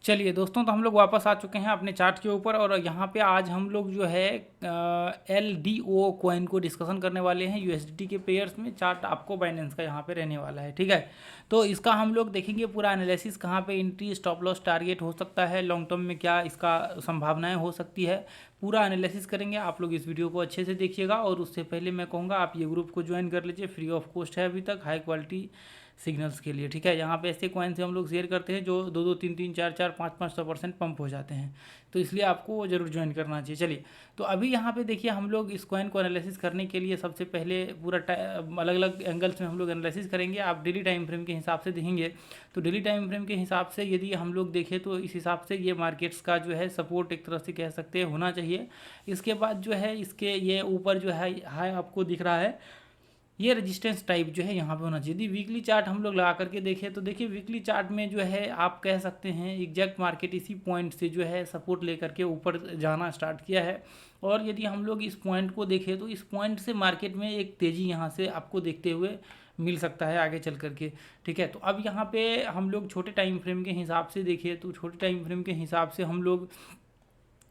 चलिए दोस्तों, तो हम लोग वापस आ चुके हैं अपने चार्ट के ऊपर और यहाँ पे आज हम लोग जो है LDO कॉइन को डिस्कशन करने वाले हैं USDT के पेयर्स में। चार्ट आपको बाइनेंस का यहाँ पे रहने वाला है, ठीक है। तो इसका हम लोग देखेंगे पूरा एनालिसिस, कहाँ पे एंट्री, स्टॉप लॉस, टारगेट हो सकता है, लॉन्ग टर्म में क्या इसका संभावनाएं हो सकती है, पूरा एनालिसिस करेंगे। आप लोग इस वीडियो को अच्छे से देखिएगा और उससे पहले मैं कहूँगा आप ये ग्रुप को ज्वाइन कर लीजिए, फ्री ऑफ कॉस्ट है अभी तक, हाई क्वालिटी सिग्नल्स के लिए, ठीक है। यहाँ पे ऐसे कॉइन से हम लोग शेयर करते हैं जो 2-3-3, 4-4, 5-5 100% पंप हो जाते हैं, तो इसलिए आपको वो जरूर ज्वाइन करना चाहिए। चलिए, तो अभी यहाँ पे देखिए हम लोग इस कॉइन को एनालिसिस करने के लिए सबसे पहले पूरा अलग अलग एंगल्स में हम लोग एनालिसिस करेंगे। आप डेली टाइम फ्रेम के हिसाब से देखेंगे तो डेली टाइम फ्रेम के हिसाब से यदि हम लोग देखें तो इस हिसाब से ये मार्केट्स का जो है सपोर्ट एक तरह से कह सकते हैं होना चाहिए। इसके बाद जो है इसके ये ऊपर जो है हाई आपको दिख रहा है, ये रेजिस्टेंस टाइप जो है यहाँ पे होना चाहिए। यदि वीकली चार्ट हम लोग लगा करके देखें तो देखिए वीकली चार्ट में जो है आप कह सकते हैं एग्जैक्ट मार्केट इसी पॉइंट से जो है सपोर्ट लेकर के ऊपर जाना स्टार्ट किया है। और यदि हम लोग इस पॉइंट को देखें तो इस पॉइंट से मार्केट में एक तेज़ी यहाँ से आपको देखते हुए मिल सकता है आगे चल करके, ठीक है। तो अब यहाँ पे हम लोग छोटे टाइम फ्रेम के हिसाब से देखिए तो छोटे टाइम फ्रेम के हिसाब से हम लोग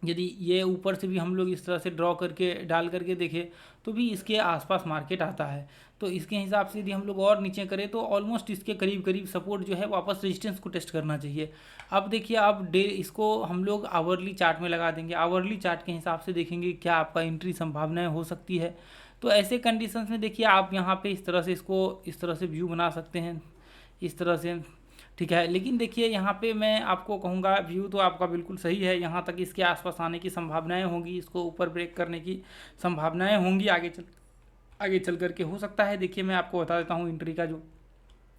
यदि ये ऊपर से भी हम लोग इस तरह से ड्रॉ करके डाल करके देखें तो भी इसके आसपास मार्केट आता है। तो इसके हिसाब से यदि हम लोग और नीचे करें तो ऑलमोस्ट इसके करीब करीब सपोर्ट जो है वापस रेजिस्टेंस को टेस्ट करना चाहिए। अब देखिए, अब इसको हम लोग आवरली चार्ट में लगा देंगे। आवरली चार्ट के हिसाब से देखेंगे क्या आपका एंट्री संभावनाएं हो सकती है। तो ऐसे कंडीशंस में देखिए आप यहाँ पे इस तरह से इसको इस तरह से व्यू बना सकते हैं, इस तरह से, ठीक है। लेकिन देखिए यहाँ पे मैं आपको कहूँगा व्यू तो आपका बिल्कुल सही है, यहाँ तक इसके आसपास आने की संभावनाएं होंगी, इसको ऊपर ब्रेक करने की संभावनाएं होंगी, आगे चल करके हो सकता है। देखिए मैं आपको बता देता हूँ एंट्री का जो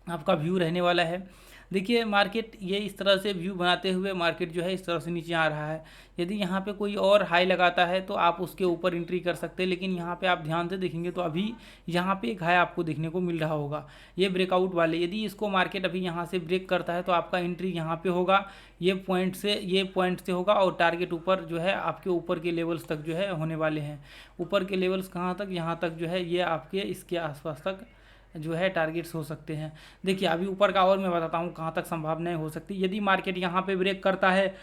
आपका व्यू रहने वाला है। देखिए मार्केट ये इस तरह से व्यू बनाते हुए मार्केट जो है इस तरह से नीचे आ रहा है। यदि यहाँ पे कोई और हाई लगाता है तो आप उसके ऊपर एंट्री कर सकते हैं, लेकिन यहाँ पे आप ध्यान से देखेंगे तो अभी यहाँ पे एक हाई आपको देखने को मिल रहा होगा, ये ब्रेकआउट वाले। यदि इसको मार्केट अभी यहाँ से ब्रेक करता है तो आपका एंट्री यहाँ पे होगा, ये पॉइंट से होगा और टारगेट ऊपर जो है आपके ऊपर के लेवल्स तक जो है होने वाले हैं। ऊपर के लेवल्स कहाँ तक, यहाँ तक जो है ये आपके इसके आसपास तक जो है टारगेट्स हो सकते हैं। देखिए अभी ऊपर का और मैं बताता हूँ कहाँ तक संभावनाएं हो सकती है। यदि मार्केट यहाँ पे ब्रेक करता है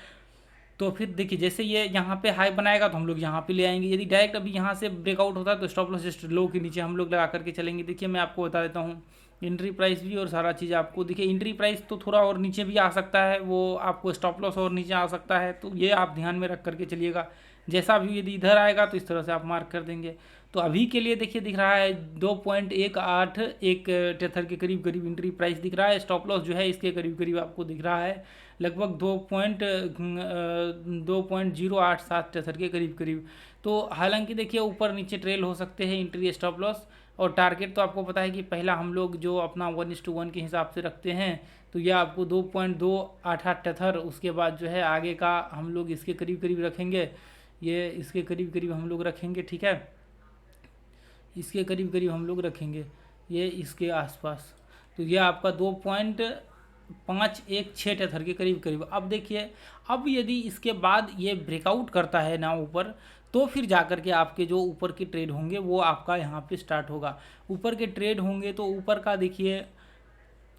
तो फिर देखिए जैसे ये यहाँ पे हाई बनाएगा तो हम लोग यहाँ पे ले आएंगे। यदि डायरेक्ट अभी यहाँ से ब्रेकआउट होता है तो स्टॉप लॉस जस्ट लो के नीचे हम लोग लगा करके चलेंगे। देखिए मैं आपको बता देता हूँ एंट्री प्राइस भी और सारा चीज़ आपको देखिए। एंट्री प्राइस तो थोड़ा और नीचे भी आ सकता है, वो आपको स्टॉप लॉस और नीचे आ सकता है, तो ये आप ध्यान में रख करके चलिएगा। जैसा भी यदि इधर आएगा तो इस तरह से आप मार्क कर देंगे। तो अभी के लिए देखिए दिख रहा है 2.181 टेथर के करीब करीब एंट्री प्राइस दिख रहा है। स्टॉप लॉस जो है इसके करीब करीब आपको दिख रहा है लगभग 2.087 टेथर के करीब करीब। तो हालांकि देखिए ऊपर नीचे ट्रेल हो सकते हैं एंट्री स्टॉप लॉस, और टारगेट तो आपको पता है कि पहला हम लोग जो अपना 1:1 के हिसाब से रखते हैं तो यह आपको 2.288 टेथर, उसके बाद जो है आगे का हम लोग इसके करीब करीब रखेंगे, ये इसके करीब करीब हम लोग रखेंगे, ठीक है। इसके करीब करीब हम लोग रखेंगे ये इसके आसपास, तो ये आपका 2.516 टेथर के करीब करीब। अब देखिए अब यदि इसके बाद ये ब्रेकआउट करता है ना ऊपर, तो फिर जाकर के आपके जो ऊपर के ट्रेड होंगे वो आपका यहाँ पे स्टार्ट होगा। ऊपर के ट्रेड होंगे तो ऊपर का देखिए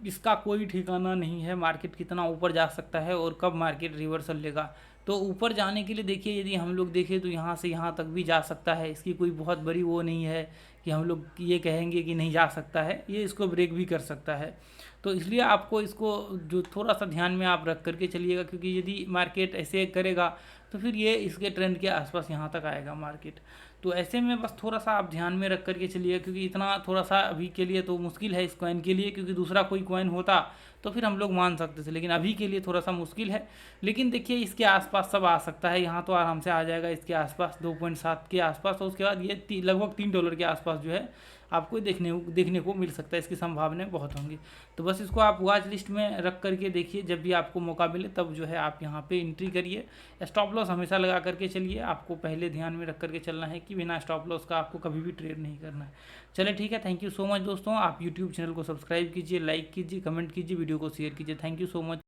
इसका कोई ठिकाना नहीं है, मार्केट कितना ऊपर जा सकता है और कब मार्केट रिवर्सल लेगा। तो ऊपर जाने के लिए देखिए यदि हम लोग देखें तो यहाँ से यहाँ तक भी जा सकता है, इसकी कोई बहुत बड़ी वो नहीं है कि हम लोग ये कहेंगे कि नहीं जा सकता है, ये इसको ब्रेक भी कर सकता है। तो इसलिए आपको इसको जो थोड़ा सा ध्यान में आप रख करके चलिएगा, क्योंकि यदि मार्केट ऐसे करेगा तो फिर ये इसके ट्रेंड के आसपास यहाँ तक आएगा मार्केट। तो ऐसे में बस थोड़ा सा आप ध्यान में रख करके चलिए, क्योंकि इतना थोड़ा सा अभी के लिए तो मुश्किल है इस कॉइन के लिए, क्योंकि दूसरा कोई कॉइन होता तो फिर हम लोग मान सकते थे, लेकिन अभी के लिए थोड़ा सा मुश्किल है। लेकिन देखिए इसके आसपास सब आ सकता है, यहाँ तो आराम से आ जाएगा इसके आसपास 2.7 के आसपास, और उसके बाद ये लगभग $3 के आसपास जो है आपको देखने को मिल सकता है, इसकी संभावनाएं बहुत होंगी। तो बस इसको आप वॉच लिस्ट में रख करके देखिए, जब भी आपको मौका मिले तब जो है आप यहाँ पे एंट्री करिए। स्टॉप लॉस हमेशा लगा करके चलिए, आपको पहले ध्यान में रख करके चलना है कि बिना स्टॉप लॉस का आपको कभी भी ट्रेड नहीं करना है। चलिए ठीक है, थैंक यू सो मच दोस्तों। आप यूट्यूब चैनल को सब्सक्राइब कीजिए, लाइक कीजिए, कमेंट कीजिए, वीडियो को शेयर कीजिए। Thank you so much.